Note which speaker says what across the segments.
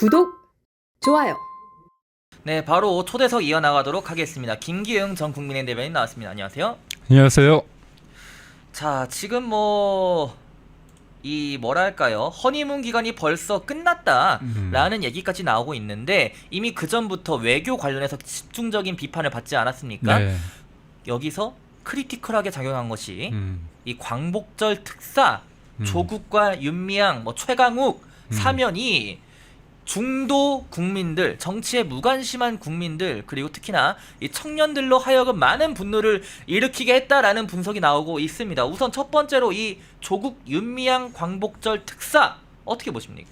Speaker 1: 구독, 좋아요.
Speaker 2: 네, 바로 초대석 이어나가도록 하겠습니다. 김기흥 전 국민의힘 대변인 나왔습니다. 안녕하세요.
Speaker 3: 안녕하세요.
Speaker 2: 자, 지금 뭐랄까요, 허니문 기간이 벌써 끝났다라는 얘기까지 나오고 있는데, 이미 그 전부터 외교 관련해서 집중적인 비판을 받지 않았습니까?
Speaker 3: 네.
Speaker 2: 여기서 크리티컬하게 작용한 것이 이 광복절 특사, 조국과 윤미향, 최강욱 사면이 중도 국민들, 정치에 무관심한 국민들, 그리고 특히나 이 청년들로 하여금 많은 분노를 일으키게 했다라는 분석이 나오고 있습니다. 우선 첫 번째로 이 조국 윤미향 광복절 특사 어떻게 보십니까?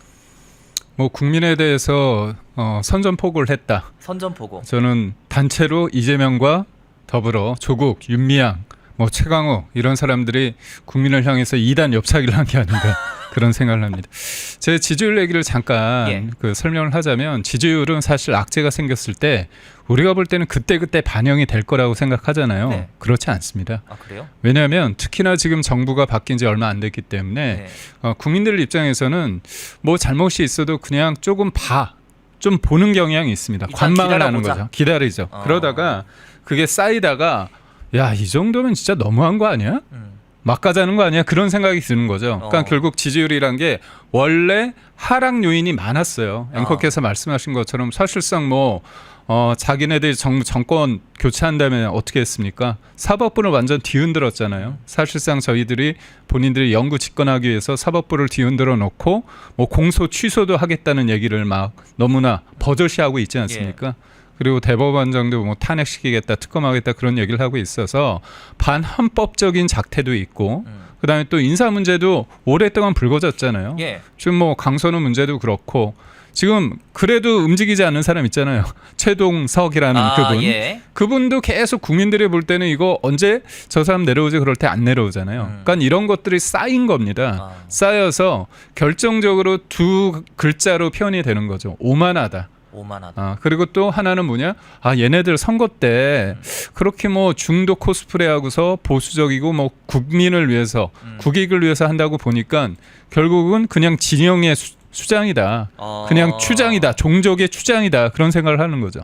Speaker 3: 국민에 대해서 선전포고를 했다.
Speaker 2: 선전포고.
Speaker 3: 저는 단체로 이재명과 더불어 조국, 윤미향, 최강욱 이런 사람들이 국민을 향해서 2단 엽차기를 한 게 아닌가 그런 생각을 합니다. 제 지지율 얘기를 잠깐 설명을 하자면, 지지율은 사실 악재가 생겼을 때 우리가 볼 때는 그때그때 반영이 될 거라고 생각하잖아요.
Speaker 2: 네.
Speaker 3: 그렇지 않습니다.
Speaker 2: 아, 그래요?
Speaker 3: 왜냐하면 특히나 지금 정부가 바뀐 지 얼마 안 됐기 때문에 국민들 입장에서는 잘못이 있어도 그냥 좀 보는 경향이 있습니다. 관망을 하는 거죠. 기다리죠. 그러다가 그게 쌓이다가 야, 이 정도면 진짜 너무한 거 아니야? 막 가자는 거 아니야? 그런 생각이 드는 거죠. 그러니까 결국 지지율이란 게 원래 하락 요인이 많았어요. 앵커께서 말씀하신 것처럼 사실상 자기네들이 정권 교체한 다음에 어떻게 했습니까? 사법부를 완전 뒤흔들었잖아요. 사실상 저희들이 본인들이 영구 집권하기 위해서 사법부를 뒤흔들어 놓고 공소 취소도 하겠다는 얘기를 막 너무나 버젓이하고 있지 않습니까? 그리고 대법원장도 탄핵시키겠다, 특검하겠다 그런 얘기를 하고 있어서 반헌법적인 작태도 있고, 그다음에 또 인사 문제도 오랫동안 불거졌잖아요. 지금 강선우 문제도 그렇고, 지금 그래도 움직이지 않는 사람 있잖아요. 최동석이라는 그분. 그분도 계속 국민들이 볼 때는 이거 언제 저 사람 내려오지 그럴 때 안 내려오잖아요. 그러니까 이런 것들이 쌓인 겁니다. 쌓여서 결정적으로 두 글자로 표현이 되는 거죠. 오만하다. 그리고 또 하나는 뭐냐? 얘네들 선거 때 그렇게 중도 코스프레하고서 보수적이고 국민을 위해서 국익을 위해서 한다고 보니까 결국은 그냥 진영의 수장이다. 그냥 추장이다. 종족의 추장이다. 그런 생각을 하는 거죠.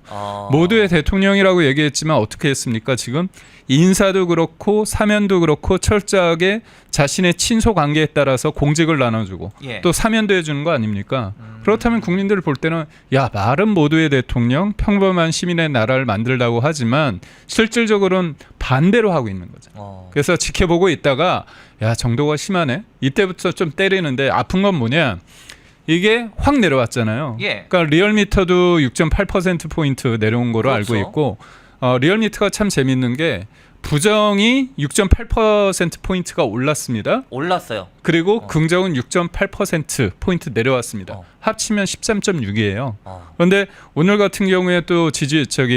Speaker 3: 모두의 대통령이라고 얘기했지만 어떻게 했습니까? 지금 인사도 그렇고 사면도 그렇고 철저하게 자신의 친소 관계에 따라서 공직을 나눠주고 또 사면도 해주는 거 아닙니까? 그렇다면 국민들 볼 때는 말은 모두의 대통령, 평범한 시민의 나라를 만들려고 하지만 실질적으로는 반대로 하고 있는 거죠. 그래서 지켜보고 있다가 정도가 심하네. 이때부터 좀 때리는데, 아픈 건 뭐냐? 이게 확 내려왔잖아요. 그러니까 리얼미터도 6.8%포인트 내려온 거로 알고 있고, 리얼미터가 참 재밌는 게 부정이 6.8%포인트가 올랐어요. 그리고 긍정은 6.8%포인트 내려왔습니다. 합치면 13.6이에요. 그런데 오늘 같은 경우에 또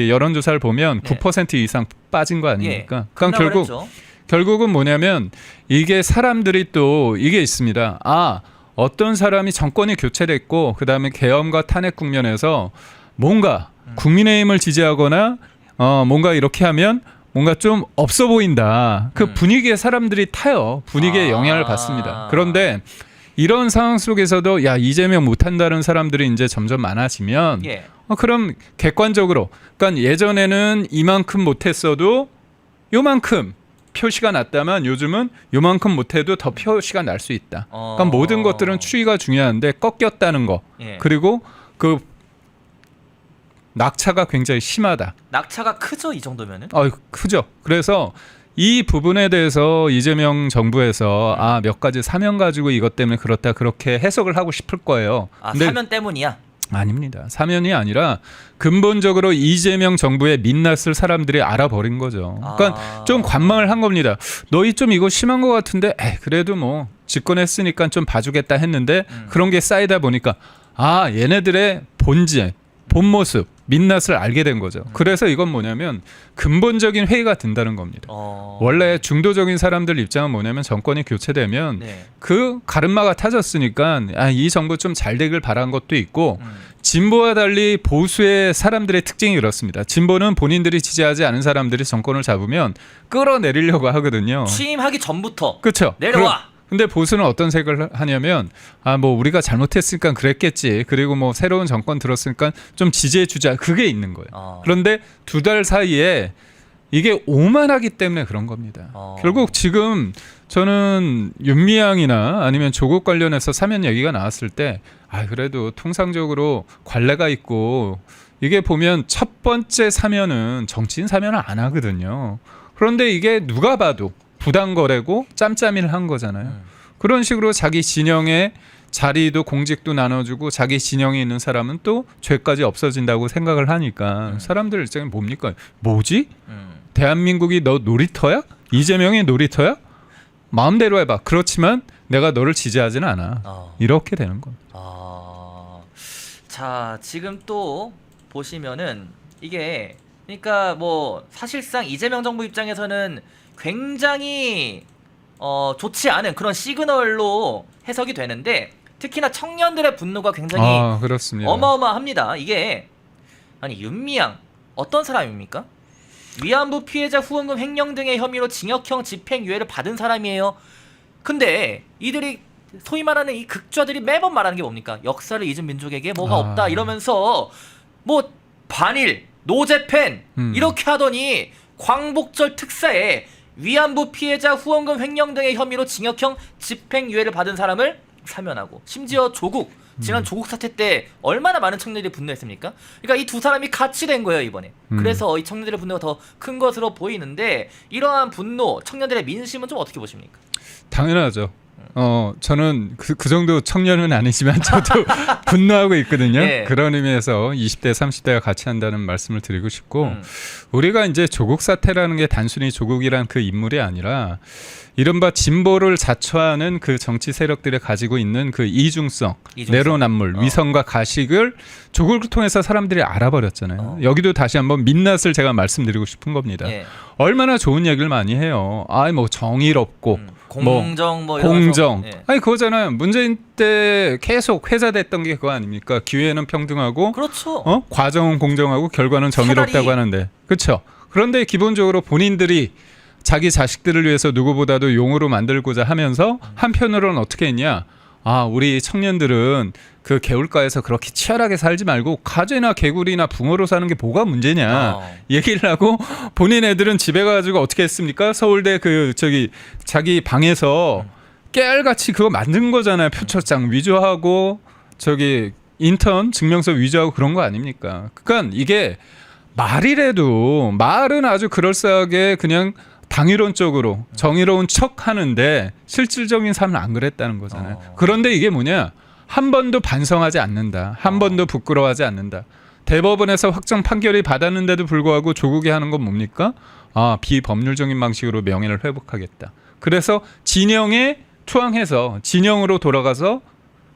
Speaker 3: 여론조사를 보면 9% 이상 빠진 거 아닙니까? 그러니까 결국은 뭐냐면, 이게 사람들이 또 이게 있습니다. 어떤 사람이 정권이 교체됐고 그다음에 계엄과 탄핵 국면에서 뭔가 국민의힘을 지지하거나 뭔가 이렇게 하면 뭔가 좀 없어 보인다. 그 분위기에 사람들이 타요. 분위기에 영향을 받습니다. 그런데 이런 상황 속에서도 이재명 못한다는 사람들이 이제 점점 많아지면 그럼 객관적으로, 그러니까 예전에는 이만큼 못했어도 요만큼 표시가 났다면 요즘은 요만큼 못해도 더 표시가 날 수 있다. 그러니까 모든 것들은 추이가 중요한데 꺾였다는 거. 그리고 그 낙차가 굉장히 심하다.
Speaker 2: 낙차가 크죠, 이 정도면은?
Speaker 3: 크죠. 그래서 이 부분에 대해서 이재명 정부에서 몇 가지 사면 가지고 이것 때문에 그렇다 그렇게 해석을 하고 싶을 거예요. 근데
Speaker 2: 사면 때문이야?
Speaker 3: 아닙니다. 사면이 아니라 근본적으로 이재명 정부의 민낯을 사람들이 알아버린 거죠. 그러니까 좀 관망을 한 겁니다. 너희 좀 이거 심한 것 같은데 그래도 집권했으니까 좀 봐주겠다 했는데 그런 게 쌓이다 보니까 얘네들의 본 모습, 민낯을 알게 된 거죠. 그래서 이건 뭐냐면 근본적인 회의가 된다는 겁니다. 원래 중도적인 사람들 입장은 뭐냐면, 정권이 교체되면 그 가르마가 타졌으니까 이 정부 좀 잘 되길 바란 것도 있고, 진보와 달리 보수의 사람들의 특징이 그렇습니다. 진보는 본인들이 지지하지 않은 사람들이 정권을 잡으면 끌어내리려고 하거든요.
Speaker 2: 취임하기 전부터
Speaker 3: 그렇죠.
Speaker 2: 내려와.
Speaker 3: 근데 보수는 어떤 색을 하냐면 뭐 우리가 잘못했으니까 그랬겠지. 그리고 뭐 새로운 정권 들었으니까 좀 지지해 주자. 그게 있는 거예요. 그런데 2달 사이에 이게 오만하기 때문에 그런 겁니다. 결국 지금 저는 윤미향이나 아니면 조국 관련해서 사면 얘기가 나왔을 때 그래도 통상적으로 관례가 있고 이게 보면 첫 번째 사면은 정치인 사면을 안 하거든요. 그런데 이게 누가 봐도 부당거래고 짬짬이를 한 거잖아요. 그런 식으로 자기 진영의 자리도 공직도 나눠주고 자기 진영에 있는 사람은 또 죄까지 없어진다고 생각을 하니까 사람들 입장에 뭡니까? 뭐지? 대한민국이 너 놀이터야? 이재명이 놀이터야? 마음대로 해봐. 그렇지만 내가 너를 지지하지는 않아. 이렇게 되는 겁니다.
Speaker 2: 자, 지금 또 보시면은 이게 그러니까 뭐 사실상 이재명 정부 입장에서는 굉장히 좋지 않은 그런 시그널로 해석이 되는데 특히나 청년들의 분노가 굉장히
Speaker 3: 그렇습니다.
Speaker 2: 어마어마합니다. 이게 아니 윤미향 어떤 사람입니까? 위안부 피해자 후원금 횡령 등의 혐의로 징역형 집행유예를 받은 사람이에요. 근데 이들이 소위 말하는 이 극좌들이 매번 말하는 게 뭡니까? 역사를 잊은 민족에게 뭐가 없다 이러면서 뭐 반일, 노재팬 이렇게 하더니 광복절 특사에 위안부 피해자 후원금 횡령 등의 혐의로 징역형 집행유예를 받은 사람을 사면하고 심지어 조국 지난 조국 사태 때 얼마나 많은 청년들이 분노했습니까? 그러니까 이 두 사람이 같이 된 거예요 이번에. 그래서 이 청년들의 분노가 더 큰 것으로 보이는데 이러한 분노, 청년들의 민심은 좀 어떻게 보십니까?
Speaker 3: 당연하죠. 저는 그 정도 청년은 아니지만 저도 분노하고 있거든요.
Speaker 2: 예.
Speaker 3: 그런 의미에서 20대, 30대가 같이 한다는 말씀을 드리고 싶고 우리가 이제 조국 사태라는 게 단순히 조국이란 그 인물이 아니라 이른바 진보를 자처하는 그 정치 세력들이 가지고 있는 그 이중성. 내로남불, 위선과 가식을 조국을 통해서 사람들이 알아버렸잖아요. 여기도 다시 한번 민낯을 제가 말씀드리고 싶은 겁니다. 얼마나 좋은 얘기를 많이 해요. 뭐 정의롭고
Speaker 2: 공정
Speaker 3: 공정.
Speaker 2: 예.
Speaker 3: 그거잖아요. 문재인 때 계속 회자됐던 게 그거 아닙니까? 기회는 평등하고
Speaker 2: 그렇죠.
Speaker 3: 과정은 공정하고 결과는 정의롭다고 하는데. 그렇죠. 그런데 기본적으로 본인들이 자기 자식들을 위해서 누구보다도 용으로 만들고자 하면서 한편으로는 어떻게 했냐? 우리 청년들은 그 개울가에서 그렇게 치열하게 살지 말고 가재나 개구리나 붕어로 사는 게 뭐가 문제냐 얘기를 하고 본인 애들은 집에 가가지고 어떻게 했습니까? 서울대 자기 방에서 깨알같이 그거 만든 거잖아요. 표창장 위조하고 인턴 증명서 위조하고 그런 거 아닙니까? 그러니까 이게 말이라도 말은 아주 그럴싸하게 그냥 당위론적으로 정의로운 척 하는데 실질적인 삶은 안 그랬다는 거잖아요. 그런데 이게 뭐냐? 한 번도 반성하지 않는다. 한 번도 부끄러워하지 않는다. 대법원에서 확정 판결이 받았는데도 불구하고 조국이 하는 건 뭡니까? 비법률적인 방식으로 명예를 회복하겠다. 그래서 진영에 투항해서 진영으로 돌아가서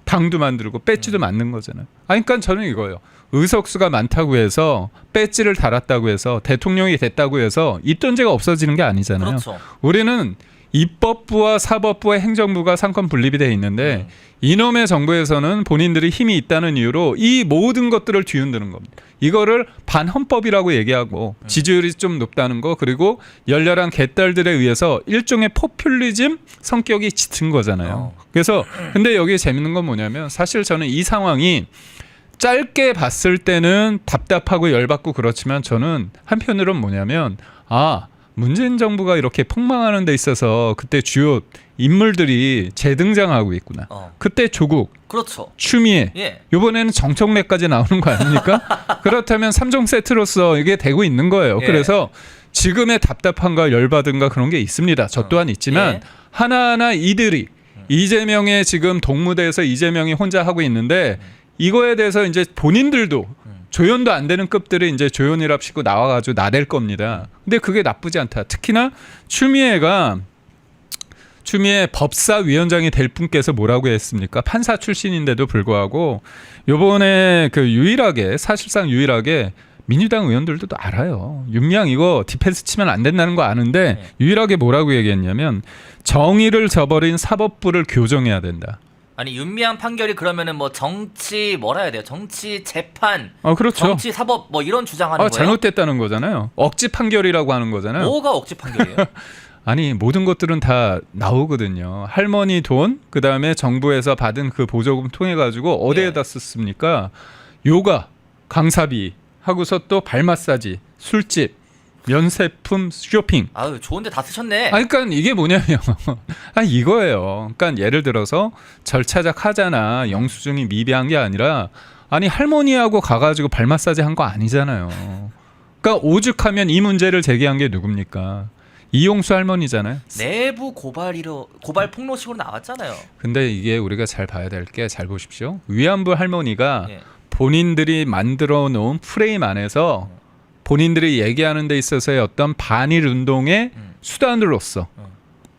Speaker 3: 당도 만들고 배지도 만든 거잖아요. 그러니까 저는 이거예요. 의석수가 많다고 해서 배지를 달았다고 해서 대통령이 됐다고 해서 입던제가 없어지는 게 아니잖아요.
Speaker 2: 그렇죠.
Speaker 3: 우리는 입법부와 사법부와 행정부가 상권 분립이 돼 있는데 이놈의 정부에서는 본인들이 힘이 있다는 이유로 이 모든 것들을 뒤흔드는 겁니다. 이거를 반헌법이라고 얘기하고 지지율이 좀 높다는 거 그리고 열렬한 개딸들에 의해서 일종의 포퓰리즘 성격이 짙은 거잖아요. 그래서 근데 여기 재밌는 건 뭐냐면 사실 저는 이 상황이 짧게 봤을 때는 답답하고 열받고 그렇지만 저는 한편으로는 뭐냐면 문재인 정부가 이렇게 폭망하는 데 있어서 그때 주요 인물들이 재등장하고 있구나. 그때 조국,
Speaker 2: 그렇죠.
Speaker 3: 추미애, 이번에는 정청래까지 나오는 거 아닙니까? 그렇다면 3종 세트로서 이게 되고 있는 거예요. 그래서 지금의 답답함과 열받음과 그런 게 있습니다. 저 또한 있지만 하나하나 이들이 이재명의 지금 동무대에서 이재명이 혼자 하고 있는데 이거에 대해서 이제 본인들도 조연도 안 되는 급들이 이제 조연이랍시고 나와가지고 나댈 겁니다. 근데 그게 나쁘지 않다. 특히나 추미애 법사위원장이 될 분께서 뭐라고 했습니까? 판사 출신인데도 불구하고 요번에 사실상 유일하게 민주당 의원들도 알아요. 윤미향 이거 디펜스 치면 안 된다는 거 아는데 유일하게 뭐라고 얘기했냐면 정의를 저버린 사법부를 교정해야 된다.
Speaker 2: 아니 윤미향 판결이 그러면은 뭐 정치 뭐라 해야 돼요? 정치 재판,
Speaker 3: 그렇죠.
Speaker 2: 정치 사법 뭐 이런 주장하는 거예요?
Speaker 3: 잘못됐다는 거잖아요. 억지 판결이라고 하는 거잖아요.
Speaker 2: 뭐가 억지 판결이에요?
Speaker 3: 아니 모든 것들은 다 나오거든요. 할머니 돈, 그다음에 정부에서 받은 그 보조금 통해 가지고 어디에다 썼습니까? 요가, 강사비 하고서 또 발 마사지, 술집, 면세품, 쇼핑.
Speaker 2: 아유, 좋은데 다 쓰셨네.
Speaker 3: 그러니까 이게 뭐냐면 이거예요. 그러니까 예를 들어서 절차적 하자나 영수증이 미비한 게 아니라 아니 할머니하고 가가지고 발 마사지 한 거 아니잖아요. 그러니까 오죽하면 이 문제를 제기한 게 누굽니까? 이용수 할머니잖아요.
Speaker 2: 내부 고발 폭로식으로 나왔잖아요.
Speaker 3: 근데 이게 우리가 잘 봐야 될 게 잘 보십시오. 위안부 할머니가
Speaker 2: 예.
Speaker 3: 본인들이 만들어 놓은 프레임 안에서 본인들이 얘기하는 데 있어서의 어떤 반일 운동의 수단으로서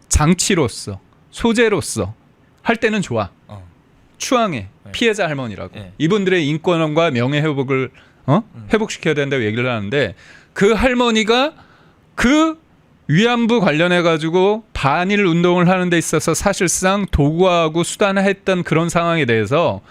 Speaker 3: 장치로서 소재로서 할 때는 좋아. 추앙해. 피해자 할머니라고.
Speaker 2: 네.
Speaker 3: 이분들의 인권과 명예 회복을 회복시켜야 된다고 얘기를 하는데 그 할머니가 그 위안부 관련해 가지고 반일 운동을 하는 데 있어서 사실상 도구하고 수단화했던 그런 상황에 대해서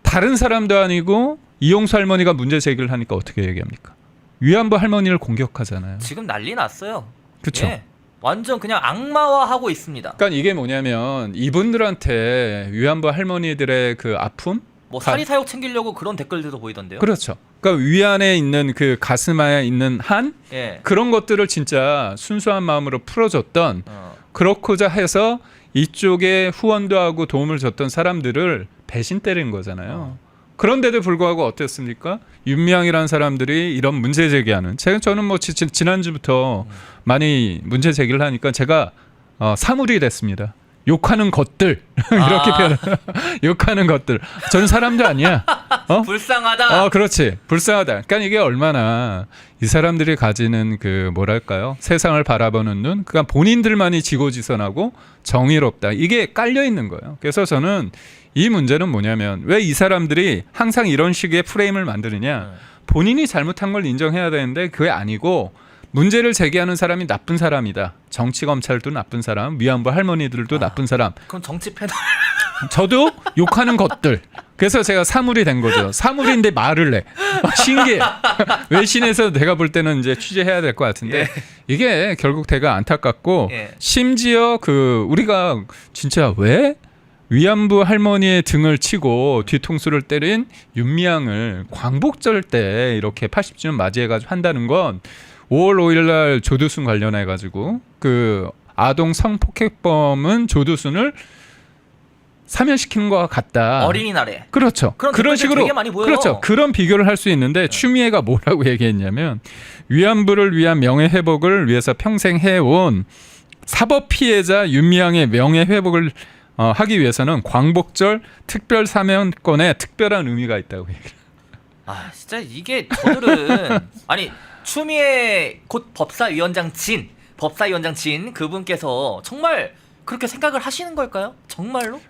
Speaker 3: 다른 사람도 아니고 이용수 할머니가 문제 제기를 하니까 어떻게 얘기합니까? 위안부 할머니를 공격하잖아요.
Speaker 2: 지금 난리 났어요.
Speaker 3: 그렇죠.
Speaker 2: 예. 완전 그냥 악마화하고 있습니다.
Speaker 3: 그러니까 이게 뭐냐면 이분들한테 위안부 할머니들의 그 아픔,
Speaker 2: 뭐 사리사욕 챙기려고 그런 댓글들도 보이던데요.
Speaker 3: 그렇죠. 그러니까 위안에 있는 그 가슴에 있는 한
Speaker 2: 예.
Speaker 3: 그런 것들을 진짜 순수한 마음으로 풀어줬던 그렇고자 해서 이쪽에 후원도 하고 도움을 줬던 사람들을 배신 때린 거잖아요. 그런데도 불구하고 어땠습니까? 윤미향이라는 사람들이 이런 문제 제기하는 저는 뭐 지난주부터 많이 문제 제기를 하니까 제가 사물이 됐습니다. 욕하는 것들 이렇게 표현 욕하는 것들 저는 사람도 아니야.
Speaker 2: 불쌍하다.
Speaker 3: 그렇지. 불쌍하다. 그러니까 이게 얼마나 이 사람들이 가지는 그 뭐랄까요? 세상을 바라보는 눈, 그러니까 본인들만이 지고지선하고 정의롭다. 이게 깔려 있는 거예요. 그래서 저는 이 문제는 뭐냐면 왜 이 사람들이 항상 이런 식의 프레임을 만드느냐? 본인이 잘못한 걸 인정해야 되는데 그게 아니고 문제를 제기하는 사람이 나쁜 사람이다. 정치 검찰도 나쁜 사람, 위안부 할머니들도 나쁜 사람.
Speaker 2: 그럼 정치 패널.
Speaker 3: 저도 욕하는 것들. 그래서 제가 사물이 된 거죠. 사물인데 말을 해. 신기해. 외신에서 내가 볼 때는 이제 취재해야 될 것 같은데
Speaker 2: 예.
Speaker 3: 이게 결국 되게 안타깝고
Speaker 2: 예.
Speaker 3: 심지어 그 우리가 진짜 왜 위안부 할머니의 등을 치고 뒤통수를 때린 윤미향을 광복절 때 이렇게 80주년 맞이해가지고 한다는 건 5월 5일 날 조두순 관련해 가지고 그 아동 성폭행범은 조두순을 사면시키는 것과 같다.
Speaker 2: 어린이날에.
Speaker 3: 그렇죠. 그런 식으로
Speaker 2: 되게 많이 보여요.
Speaker 3: 그렇죠. 그런 비교를 할 수 있는데 추미애가 뭐라고 얘기했냐면 위안부를 위한 명예 회복을 위해서 평생 해온 사법 피해자 윤미향의 명예 회복을 하기 위해서는 광복절 특별 사면권에 특별한 의미가 있다고 얘기를.
Speaker 2: 아 진짜 이게 저들은 아니 추미애 곧 법사위원장 진 그분께서 정말 그렇게 생각을 하시는 걸까요? 정말로?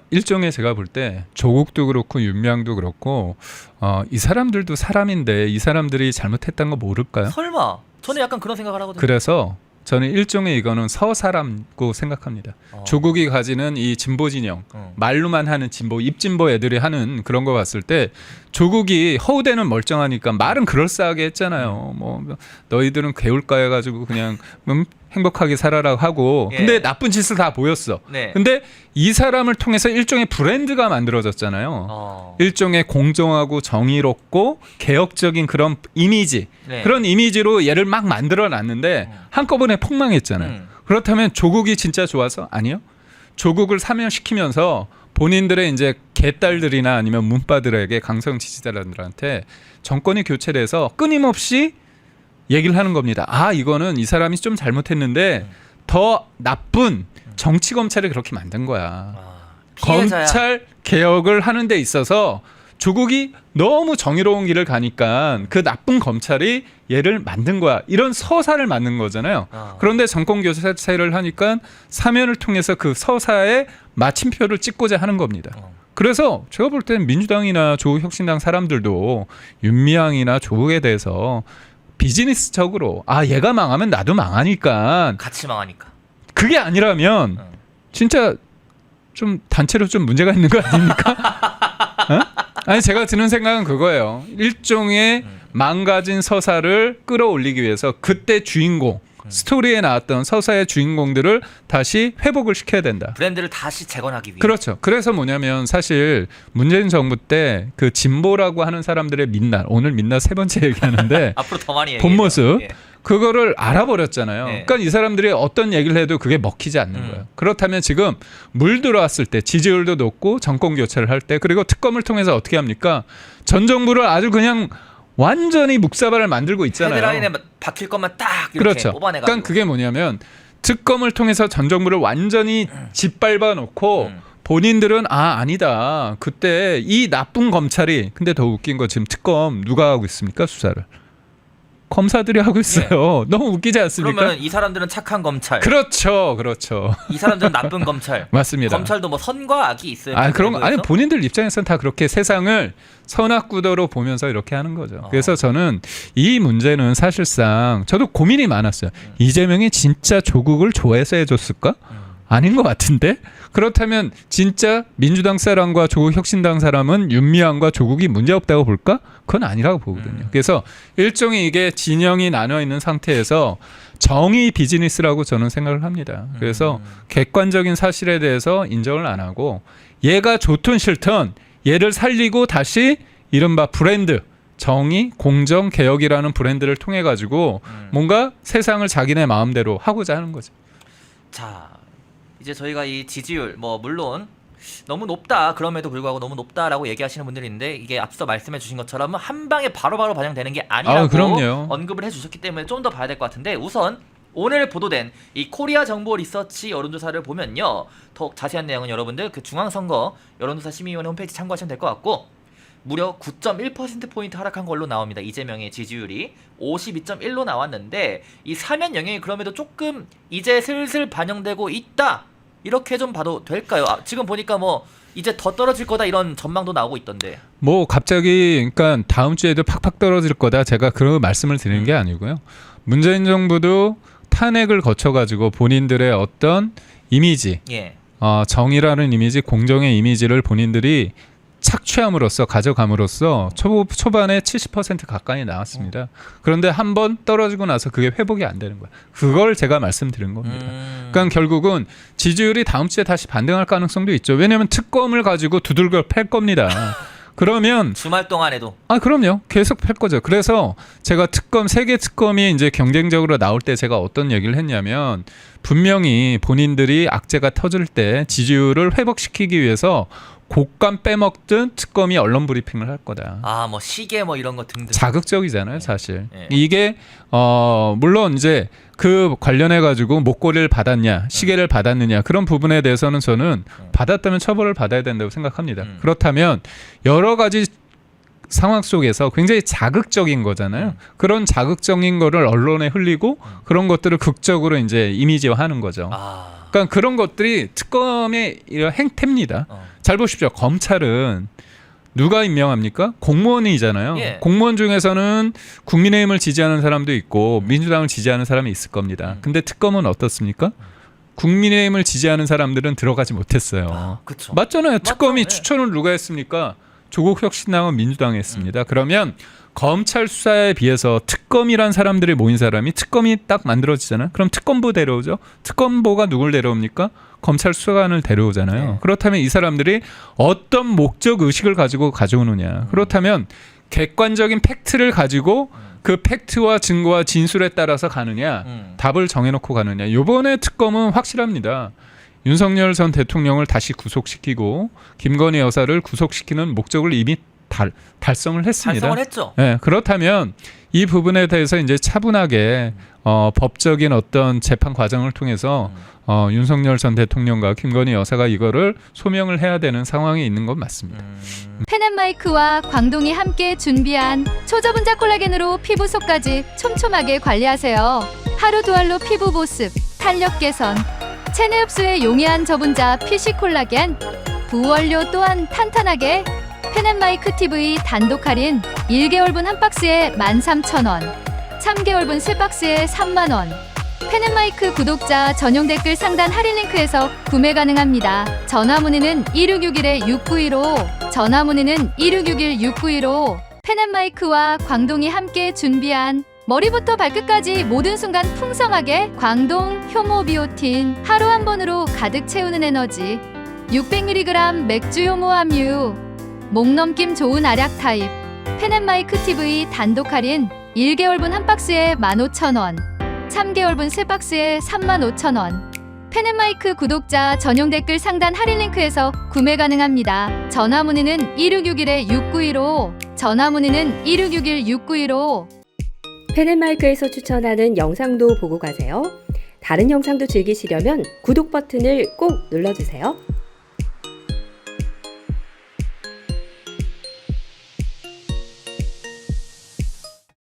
Speaker 3: 일종의 제가 볼 때 조국도 그렇고 윤미향도 그렇고 이 사람들도 사람인데 이 사람들이 잘못했다는 거 모를까요?
Speaker 2: 설마. 저는 약간 그런 생각을 하거든요.
Speaker 3: 그래서 저는 일종의 이거는 서사람고 생각합니다. 조국이 가지는 이 진보 진영, 말로만 하는 진보, 입진보 애들이 하는 그런 거 봤을 때 조국이 허우대는 멀쩡하니까 말은 그럴싸하게 했잖아요. 뭐 너희들은 괴울까 해가지고 그냥 행복하게 살아라 하고
Speaker 2: 예.
Speaker 3: 근데 나쁜 짓을 다 보였어.
Speaker 2: 네.
Speaker 3: 근데 이 사람을 통해서 일종의 브랜드가 만들어졌잖아요. 일종의 공정하고 정의롭고 개혁적인 그런 이미지,
Speaker 2: 네.
Speaker 3: 그런 이미지로 얘를 막 만들어놨는데 한꺼번에 폭망했잖아요. 그렇다면 조국이 진짜 좋아서? 아니요. 조국을 사면시키면서 본인들의 이제 개딸들이나 아니면 문빠들에게 강성 지지자들한테 정권이 교체돼서 끊임없이 얘기를 하는 겁니다. 이거는 이 사람이 좀 잘못했는데 더 나쁜 정치 검찰을 그렇게 만든 거야.
Speaker 2: 피해자야.
Speaker 3: 검찰 개혁을 하는 데 있어서 조국이 너무 정의로운 길을 가니까 그 나쁜 검찰이 얘를 만든 거야. 이런 서사를 만든 거잖아요. 그런데 정권 교체를 하니까 사면을 통해서 그 서사에 마침표를 찍고자 하는 겁니다. 그래서 제가 볼 때는 민주당이나 조국혁신당 사람들도 윤미향이나 조국에 대해서 비즈니스적으로 얘가 망하면 나도 망하니까
Speaker 2: 같이 망하니까.
Speaker 3: 그게 아니라면 진짜 좀 단체로 좀 문제가 있는 거 아닙니까? 아니 제가 드는 생각은 그거예요. 일종의 망가진 서사를 끌어올리기 위해서 그때 주인공 스토리에 나왔던 서사의 주인공들을 다시 회복을 시켜야 된다.
Speaker 2: 브랜드를 다시 재건하기 위해.
Speaker 3: 그렇죠. 그래서 뭐냐면 사실 문재인 정부 때 그 진보라고 하는 사람들의 민낯, 오늘 민낯 세 번째 얘기하는데
Speaker 2: 앞으로 더 많이
Speaker 3: 본 모습
Speaker 2: 예.
Speaker 3: 그거를 알아버렸잖아요.
Speaker 2: 네.
Speaker 3: 그러니까 이 사람들이 어떤 얘기를 해도 그게 먹히지 않는 거예요. 그렇다면 지금 물 들어왔을 때 지지율도 높고 정권 교체를 할 때 그리고 특검을 통해서 어떻게 합니까? 전 정부를 아주 그냥 완전히 묵사발을 만들고 있잖아요.
Speaker 2: 헤드라인에 박힐 것만 딱 이렇게
Speaker 3: 그렇죠.
Speaker 2: 뽑아내가지고.
Speaker 3: 그러니까 그게 뭐냐면 특검을 통해서 전 정부를 완전히 짓밟아 놓고 본인들은 아니다. 그때 이 나쁜 검찰이 근데 더 웃긴 거 지금 특검 누가 하고 있습니까? 수사를. 검사들이 하고 있어요. 너무 웃기지 않습니까?
Speaker 2: 그러면 이 사람들은 착한 검찰.
Speaker 3: 그렇죠. 그렇죠.
Speaker 2: 이 사람들은 나쁜 검찰.
Speaker 3: 맞습니다.
Speaker 2: 검찰도 뭐 선과 악이 있어요.
Speaker 3: 그런 거 아니 본인들 입장에서는 다 그렇게 세상을 선악구도로 보면서 이렇게 하는 거죠. 그래서 저는 이 문제는 사실상 저도 고민이 많았어요. 이재명이 진짜 조국을 좋아해서 해줬을까? 아닌 것 같은데? 그렇다면 진짜 민주당 사람과 조국 혁신당 사람은 윤미향과 조국이 문제없다고 볼까? 그건 아니라고 보거든요. 그래서 일종의 이게 진영이 나눠 있는 상태에서 정의 비즈니스라고 저는 생각을 합니다. 그래서 객관적인 사실에 대해서 인정을 안 하고 얘가 좋든 싫든 얘를 살리고 다시 이른바 브랜드 정의, 공정, 개혁이라는 브랜드를 통해 가지고 뭔가 세상을 자기네 마음대로 하고자 하는 거죠.
Speaker 2: 자, 이제 저희가 이 지지율 뭐 물론 너무 높다 그럼에도 불구하고 너무 높다라고 얘기하시는 분들이 있는데 이게 앞서 말씀해 주신 것처럼 한 방에 바로바로 반영되는 게 아니라고
Speaker 3: 그럼요.
Speaker 2: 언급을 해주셨기 때문에 좀 더 봐야 될 것 같은데 우선 오늘 보도된 이 코리아 정보 리서치 여론조사를 보면요 더욱 자세한 내용은 여러분들 그 중앙선거 여론조사 심의위원회 홈페이지 참고하시면 될 것 같고 무려 9.1%포인트 하락한 걸로 나옵니다. 이재명의 지지율이 52.1로 나왔는데 이 사면 영향이 그럼에도 조금 이제 슬슬 반영되고 있다 이렇게 좀 봐도 될까요? 지금 보니까 뭐 이제 더 떨어질 거다 이런 전망도 나오고 있던데.
Speaker 3: 뭐 갑자기 그러니까 다음 주에도 팍팍 떨어질 거다 제가 그런 말씀을 드리는 게 아니고요. 문재인 정부도 탄핵을 거쳐가지고 본인들의 어떤 이미지,
Speaker 2: 예.
Speaker 3: 정의라는 이미지, 공정의 이미지를 본인들이 착취함으로써 가져감으로써 초반에 70% 가까이 나왔습니다. 그런데 한번 떨어지고 나서 그게 회복이 안 되는 거예요. 그걸 제가 말씀드린 겁니다. 그러니까 결국은 지지율이 다음 주에 다시 반등할 가능성도 있죠. 왜냐하면 특검을 가지고 두들겨 팰 겁니다. 그러면
Speaker 2: 주말 동안에도
Speaker 3: 그럼요. 계속 팰 거죠. 그래서 제가 세계 특검이 이제 경쟁적으로 나올 때 제가 어떤 얘기를 했냐면 분명히 본인들이 악재가 터질 때 지지율을 회복시키기 위해서 곡간 빼먹든 특검이 언론 브리핑을 할 거다.
Speaker 2: 뭐 시계 뭐 이런 거 등등.
Speaker 3: 자극적이잖아요, 사실.
Speaker 2: 네.
Speaker 3: 이게 물론 이제 그 관련해 가지고 목걸이를 받았냐, 시계를 받았느냐 그런 부분에 대해서는 저는 받았다면 처벌을 받아야 된다고 생각합니다. 그렇다면 여러 가지 상황 속에서 굉장히 자극적인 거잖아요. 그런 자극적인 거를 언론에 흘리고 그런 것들을 극적으로 이제 이미지화하는 거죠. 그러니까 그런 것들이 특검의 이런 행태입니다. 잘 보십시오. 검찰은 누가 임명합니까? 공무원이잖아요.
Speaker 2: 예.
Speaker 3: 공무원 중에서는 국민의힘을 지지하는 사람도 있고 민주당을 지지하는 사람이 있을 겁니다. 근데 특검은 어떻습니까? 국민의힘을 지지하는 사람들은 들어가지 못했어요.
Speaker 2: 그쵸.
Speaker 3: 맞잖아요. 특검이
Speaker 2: 맞죠. 네.
Speaker 3: 추천을 누가 했습니까? 조국 혁신당은 민주당이 했습니다. 그러면 검찰 수사에 비해서 특검이란 사람들이 모인 사람이 특검이 딱 만들어지잖아요. 그럼 특검보 데려오죠. 특검보가 누굴 데려옵니까? 검찰 수사관을 데려오잖아요.
Speaker 2: 네.
Speaker 3: 그렇다면 이 사람들이 어떤 목적 의식을 가지고 가져오느냐. 그렇다면 객관적인 팩트를 가지고 그 팩트와 증거와 진술에 따라서 가느냐. 답을 정해놓고 가느냐. 이번에 특검은 확실합니다. 윤석열 전 대통령을 다시 구속시키고 김건희 여사를 구속시키는 목적을 이미 달성을 했습니다.
Speaker 2: 달성을 했죠.
Speaker 3: 네, 그렇다면 이 부분에 대해서 이제 차분하게 법적인 어떤 재판 과정을 통해서 윤석열 전 대통령과 김건희 여사가 이거를 소명을 해야 되는 상황이 있는 건 맞습니다.
Speaker 1: 펜앤마이크와 광동이 함께 준비한 초저분자 콜라겐으로 피부 속까지 촘촘하게 관리하세요. 하루 두 알로 피부 보습, 탄력 개선, 체내 흡수에 용이한 저분자 PC 콜라겐, 부원료 또한 탄탄하게 펜앤마이크 TV 단독 할인 1개월분 한 박스에 13,000원, 3개월분 3박스에 30,000원. 펜앤마이크 구독자 전용 댓글 상단 할인 링크에서 구매 가능합니다. 전화 문의는 1661-6915, 전화 문의는 1661-6915. 펜앤마이크와 광동이 함께 준비한 머리부터 발끝까지 모든 순간 풍성하게 광동 효모비오틴 하루 한 번으로 가득 채우는 에너지 600mg 맥주 효모 함유 목넘김 좋은 알약 타입 펜앤마이크 TV 단독 할인 1개월분 한 박스에 15,000원 3개월분 세 박스에 35,000원 펜앤마이크 구독자 전용 댓글 상단 할인 링크에서 구매 가능합니다. 전화 문의는 1661-6915 전화 문의는 1661-6915
Speaker 4: 펜앤마이크에서 추천하는 영상도 보고 가세요. 다른 영상도 즐기시려면 구독 버튼을 꼭 눌러주세요.